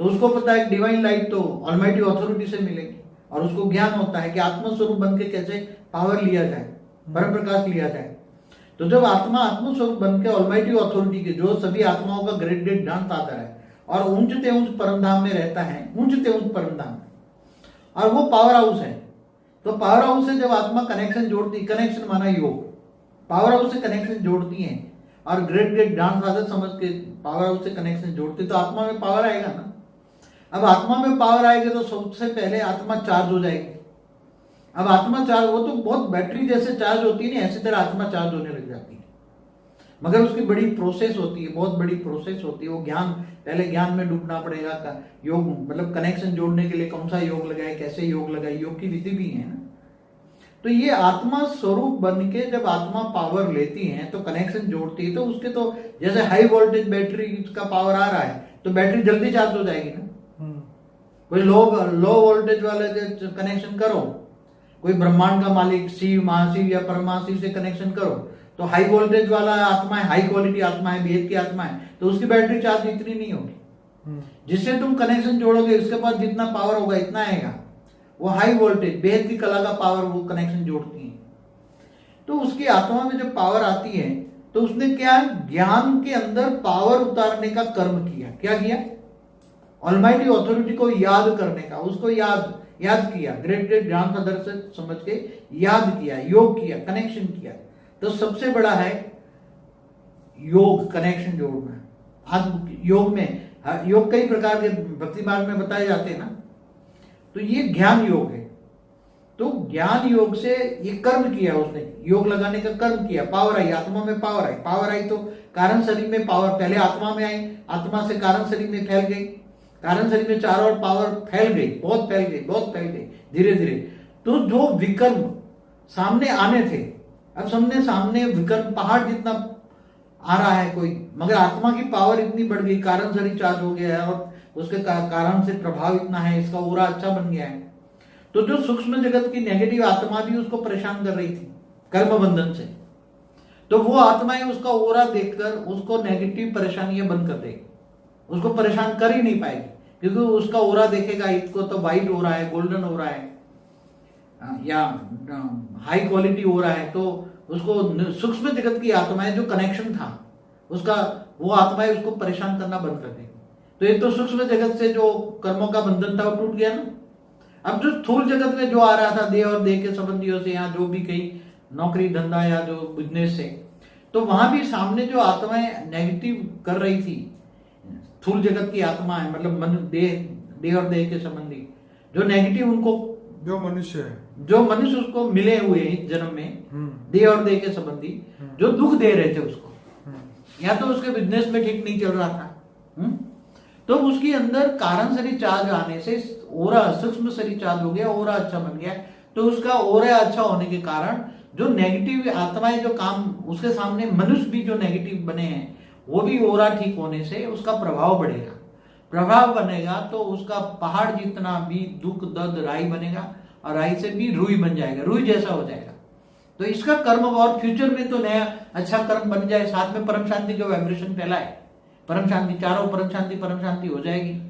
उसको पता है डिवाइन लाइट तो ऑलमाइटी अथॉरिटी से मिलेगी, और उसको ज्ञान होता है कि आत्मस्वरूप बन के कैसे पावर लिया जाए, परम प्रकाश लिया जाए। तो जब आत्मा आत्मस्वरूप बन के ऑलमाइटी अथॉरिटी के, जो सभी आत्माओं का ग्रेट ग्रेट ज्ञान पाता है और ऊंचते ऊंच परमधाम में रहता है, ऊंचते ऊंच परमधाम में, और वो पावर हाउस है। तो पावर हाउस से जब आत्मा कनेक्शन जोड़ती, कनेक्शन माना योग, पावर हाउस से कनेक्शन जोड़ती है और ग्रेट ग्रेट ज्ञान साधक समझ के पावर हाउस से कनेक्शन जोड़ती, तो आत्मा में पावर आएगा ना। अब आत्मा में पावर आएगी तो सबसे पहले आत्मा चार्ज हो जाएगी। अब आत्मा चार्ज, वो तो बहुत बैटरी जैसे चार्ज होती है ना, ऐसी तरह आत्मा चार्ज होने लग जाती है। मगर उसकी बड़ी प्रोसेस होती है, बहुत बड़ी प्रोसेस होती है। वो ज्ञान, पहले ज्ञान में डूबना पड़ेगा। योग मतलब कनेक्शन जोड़ने के लिए कौन सा योग लगाए, कैसे योग लगाए, योग की विधि भी है ना। तो ये आत्मा स्वरूप बन के जब आत्मा पावर लेती है तो कनेक्शन जोड़ती है, तो उसके तो जैसे हाई वोल्टेज बैटरी का पावर आ रहा है तो बैटरी जल्दी चार्ज हो जाएगी ना। कोई लो वोल्टेज वाले कनेक्शन करो, कोई ब्रह्मांड का मालिक शिव, महाशिव या परमाशिव से कनेक्शन करो, तो हाई वोल्टेज वाला आत्मा है, हाई क्वालिटी आत्मा है, वेद की आत्मा है, तो उसकी बैटरी चार्ज इतनी नहीं होगी। जिससे तुम कनेक्शन जोड़ोगे उसके पास जितना पावर होगा इतना आएगा। वो हाई वोल्टेज वेद की कला का पावर वो कनेक्शन जोड़ती है। तो उसकी आत्मा में जब पावर आती है तो उसने क्या, ज्ञान के अंदर पावर उतारने का कर्म किया। क्या किया? ऑलमाइटी अथॉरिटी को याद करने का, उसको याद किया, ग्रेट ग्रेट ज्ञान का दर्श समझ के याद किया, योग किया, कनेक्शन किया। तो सबसे बड़ा है योग, कनेक्शन जोड़ना। योग में, योग कई प्रकार के भक्ति मार्ग में बताए जाते हैं ना, तो ये ज्ञान योग है। तो ज्ञान योग से ये कर्म किया उसने, योग लगाने का कर्म किया, पावर आई, आत्मा में पावर आई तो कारण शरीर में पावर पहले आत्मा में आई, आत्मा से कारण शरीर में फैल गई, कारण शरीर में चारों ओर पावर फैल गई, बहुत फैल गई धीरे धीरे। तो जो विकर्म सामने आने थे, अब सामने विकर्म पहाड़ जितना आ रहा है कोई, मगर आत्मा की पावर इतनी बढ़ गई, कारण शरीर चार्ज हो गया है और उसके कारण से प्रभाव इतना है, इसका ओरा अच्छा बन गया है। तो जो सूक्ष्म जगत की नेगेटिव आत्मा भी उसको परेशान कर रही थी कर्म बंधन से, तो वो आत्माएं उसका ओरा देखकर उसको नेगेटिव परेशानियां बंद कर देगी, उसको परेशान कर ही नहीं पाएगी, क्योंकि उसका ओरा देखेगा, इसको तो वाइट हो रहा है, गोल्डन हो रहा है या हाई क्वालिटी हो रहा है, तो उसको सूक्ष्म जगत की आत्माएं, जो कनेक्शन था उसका, वो आत्माएं उसको परेशान करना बंद कर देगी। तो ये तो सूक्ष्म जगत से जो कर्मों का बंधन था वो टूट गया ना। अब जो स्थूल जगत में जो आ रहा था देह और देह के संबंधियों से, या जो भी कहीं नौकरी धंधा या जो बिजनेस से, तो वहां भी सामने जो आत्माएं नेगेटिव कर रही थी, स्थूल जगत की आत्मा है, मतलब मन, देह और देह के संबंधी जो नेगेटिव, उनको जो मनुष्य उसको मिले हुए इस जन्म में देह और देह के संबंधी जो दुख दे रहे थे उसको, या तो उसके बिजनेस में ठीक नहीं चल रहा था, तो उसके अंदर कारण शरीर चार्ज आने से ओरा, सूक्ष्म शरीर चार्ज हो गया, ओरा अच्छा बन गया। तो उसका ओरा अच्छा होने के कारण जो नेगेटिव आत्माएं जो काम उसके सामने, मनुष्य भी जो नेगेटिव बने हैं, वो भी ओरा ठीक होने से उसका प्रभाव बढ़ेगा, प्रभाव बनेगा तो उसका पहाड़ जितना भी दुख दर्द राई बनेगा, और राई से भी रुई बन जाएगा, रुई जैसा हो जाएगा। तो इसका कर्म, और फ्यूचर में तो नया अच्छा कर्म बन जाए, साथ में परम शांति का वाइब्रेशन फैलाए, परम शांति, चारों परम शांति हो जाएगी।